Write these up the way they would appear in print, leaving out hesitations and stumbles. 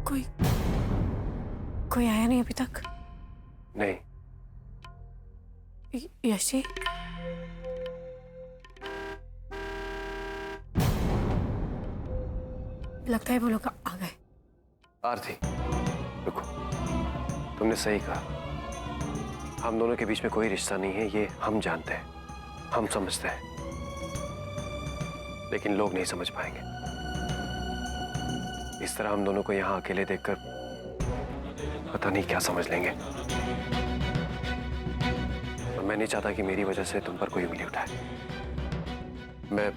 कोई कोई आया नहीं अभी तक? नहीं। यश जी, लगता है वो लोग आ गए। आरती रुको, तुमने सही कहा। हम दोनों के बीच में कोई रिश्ता नहीं है, ये हम जानते हैं, हम समझते हैं, लेकिन लोग नहीं समझ पाएंगे। इस तरह हम दोनों को यहाँ अकेले देखकर पता नहीं क्या समझ लेंगे। और मैं नहीं चाहता कि मेरी वजह से तुम पर कोई उंगली उठाए। मैं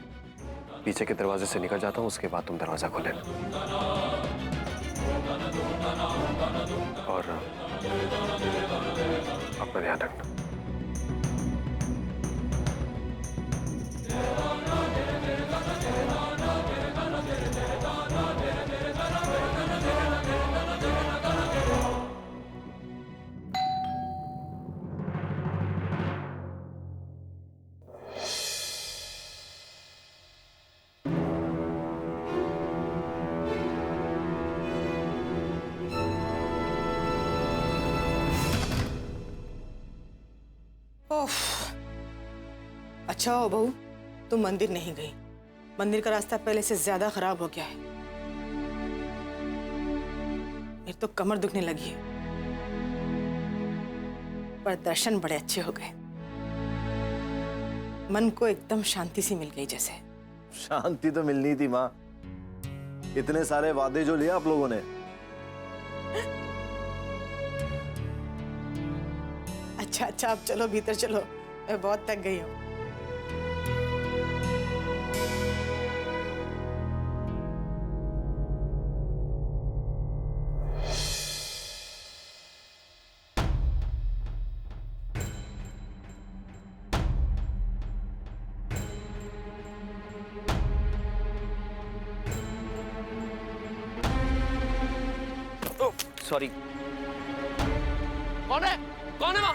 पीछे के दरवाजे से निकल जाता हूँ, उसके बाद तुम दरवाजा खोल लेना। और अपना ध्यान रखना। अच्छा हो बहू, तुम मंदिर नहीं गई। मंदिर का रास्ता पहले से ज्यादा खराब हो गया है। मेरी तो कमर दुखने लगी है, पर दर्शन बड़े अच्छे हो गए। मन को एकदम शांति सी मिल गई जैसे। शांति तो मिलनी थी माँ, इतने सारे वादे जो लिए आप लोगों ने। अच्छा अब चलो भीतर चलो, मैं बहुत थक गई हूँ। सॉरी। कौन है? कौन है वहां?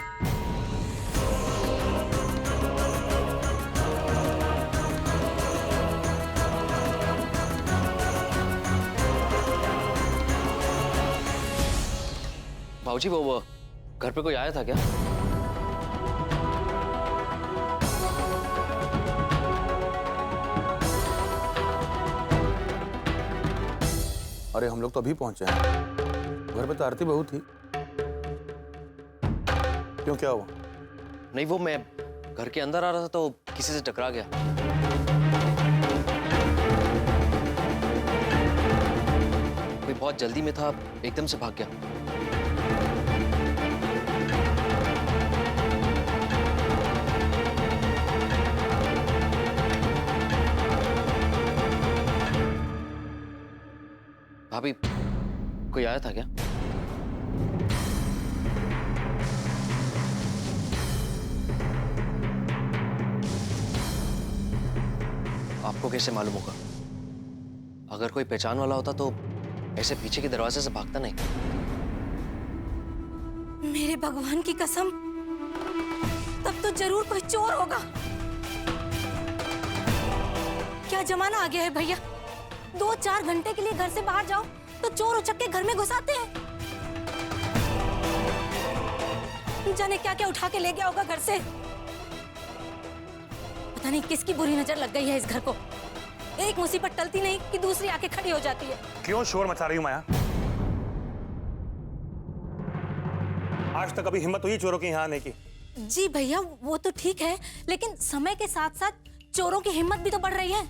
भाऊजी वो घर पे कोई आया था क्या? अरे हम लोग तो अभी पहुंचे हैं। घर पे तो आरती बहू थी। क्यों, क्या हुआ? नहीं, वो मैं घर के अंदर आ रहा था तो किसी से टकरा गया। कोई बहुत जल्दी में था, एकदम से भाग गया। भाभी, कोई आया था क्या? आपको कैसे मालूम होगा? अगर कोई पहचान वाला होता तो ऐसे पीछे के दरवाजे से भागता नहीं। मेरे भगवान की कसम, तब तो जरूर कोई चोर होगा। क्या जमाना आ गया है भैया, 2-4 घंटे के लिए घर से बाहर जाओ तो चोर उचक के घर में घुसाते हैं। जाने क्या क्या उठा के ले गया होगा घर से। पता नहीं किसकी बुरी नजर लग गई है इस घर को। एक मुसीबत टलती नहीं कि दूसरी आके खड़ी हो जाती है। क्यों शोर मचा रही हूं माया? आज तक कभी हिम्मत हुई चोरों की यहाँ आने की? जी भैया, वो तो ठीक है, लेकिन समय के साथ साथ चोरों की हिम्मत भी तो बढ़ रही है।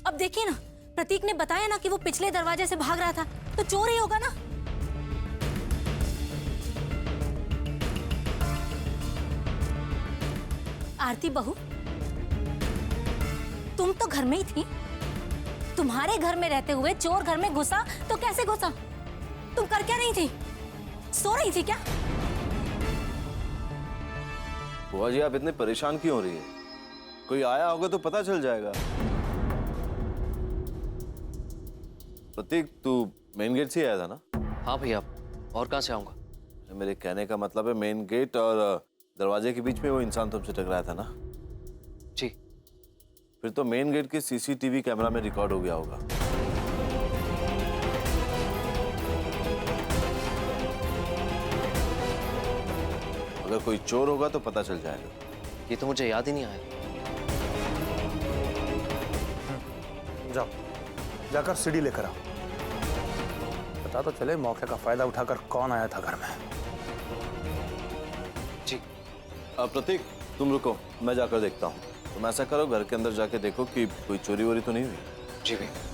अब देखिए ना, प्रतीक ने बताया ना कि वो पिछले दरवाजे से भाग रहा था, तो चोर ही होगा ना। आरती बहू, तुम तो घर में ही थी। तुम्हारे घर में रहते हुए चोर घर में घुसा तो कैसे घुसा? तुम कर क्या रही थी? सो रही थी क्या? बुआ जी, आप इतने परेशान क्यों हो रही है? कोई आया होगा तो पता चल जाएगा। प्रतीक, तू मेन गेट से ही आया था ना? हाँ भैया, और कहाँ से आऊंगा? मेरे कहने का मतलब है मेन गेट और दरवाजे के बीच में वो इंसान तुमसे टकराया था ना? जी। फिर तो मेन गेट के सीसीटीवी कैमरा में रिकॉर्ड हो गया होगा। अगर कोई चोर होगा तो पता चल जाएगा। ये तो मुझे याद ही नहीं आया। जाओ, जाकर सीढ़ी लेकर आओ। पता तो चले मौके का फायदा उठाकर कौन आया था घर में। जी। प्रतीक, तुम रुको, मैं जाकर देखता हूँ। तुम ऐसा करो, घर के अंदर जाके देखो कि कोई चोरी वोरी तो नहीं हुई। जी भैया।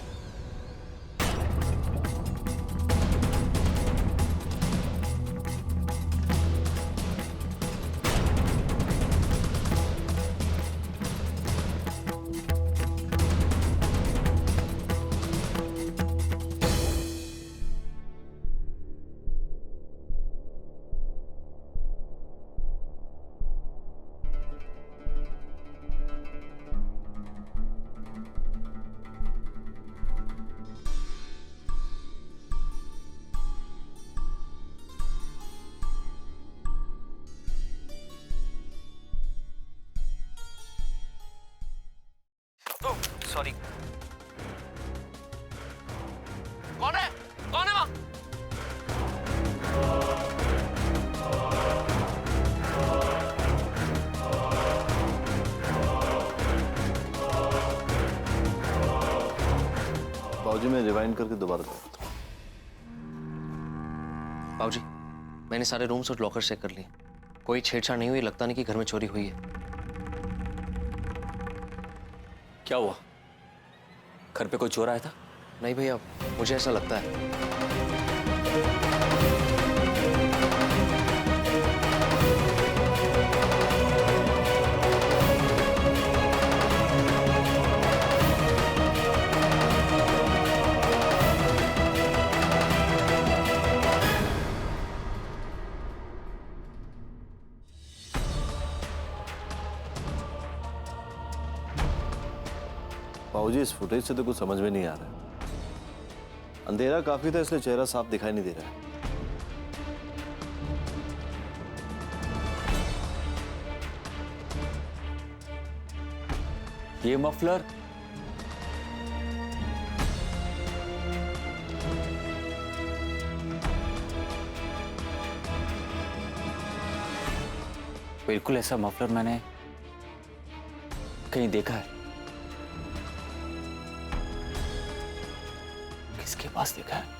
सॉरी। कौन है? कौन है वहां? बाबूजी, मैं रिवाइंड करके दोबारा करता हूँ। बाबूजी, मैंने सारे रूम्स और लॉकर चेक कर लिए। कोई छेड़छाड़ नहीं हुई, लगता नहीं कि घर में चोरी हुई है। क्या हुआ? घर पे कोई चोर आया था? नहीं भैया, मुझे ऐसा लगता है। बाबूजी, इस फुटेज से तो कुछ समझ में नहीं आ रहा है। अंधेरा काफी था, इसलिए चेहरा साफ दिखाई नहीं दे रहा है। ये मफलर बिल्कुल ऐसा मफलर मैंने कहीं देखा है। किसके पास देखा है?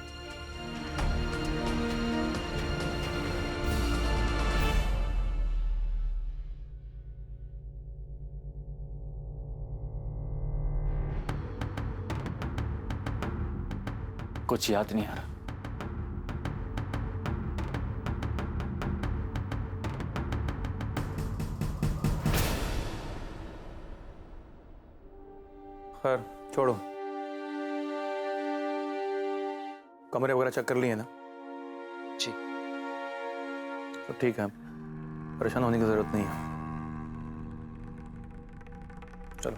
कुछ याद नहीं आ रहा। खैर छोड़ो, कमरे वगैरह चेक कर लिए ना? जी। तो ठीक है, परेशान होने की जरूरत नहीं है। चलो।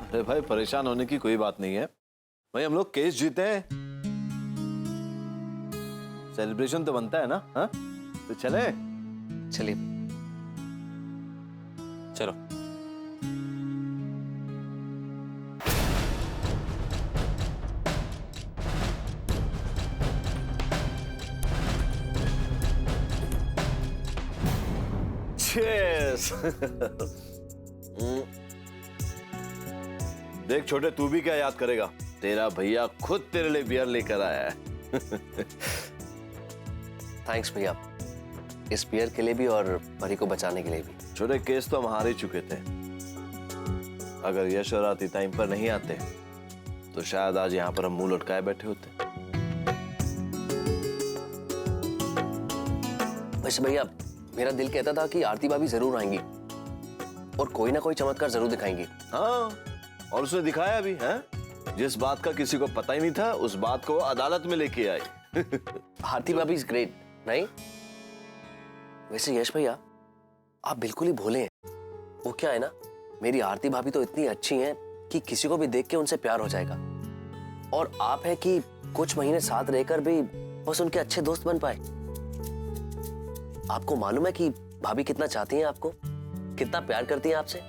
अरे भाई, परेशान होने की कोई बात नहीं है भाई। हम लोग केस जीते हैं, सेलिब्रेशन तो बनता है ना। हाँ, तो चले। चलिए। चलो। Cheers! देख छोटे, तू भी क्या याद करेगा? तेरा भैया खुद तेरे लिए बियर लेकर आया है। थैंक्स भैया, इस बियर के लिए भी और परी को बचाने के लिए भी। छोटे, केस तो हम हार ही चुके थे। अगर यश और आती टाइम पर नहीं आते तो शायद आज यहाँ पर हम मुंह लटकाए बैठे होते। वैसे भैया, मेरा दिल कहता था कि आरती भाभी जरूर आएंगी और कोई ना कोई चमत्कार जरूर दिखाएंगी। हाँ, और उसने दिखाया भी है। जिस बात का किसी को पता ही नहीं था, उस बात को अदालत में लेके आई। आरती भाभी इज ग्रेट, नहीं? वैसे यश भैया, आप बिल्कुल ही भोले हैं। वो क्या है ना, मेरी आरती भाभी तो इतनी अच्छी हैं कि किसी को भी देख के उनसे प्यार हो जाएगा। और आप हैं कि कुछ महीने साथ रहकर भी बस उनके अच्छे दोस्त बन पाए। आपको मालूम है कि भाभी कितना चाहती हैं आपको, कितना प्यार करती हैं आपसे।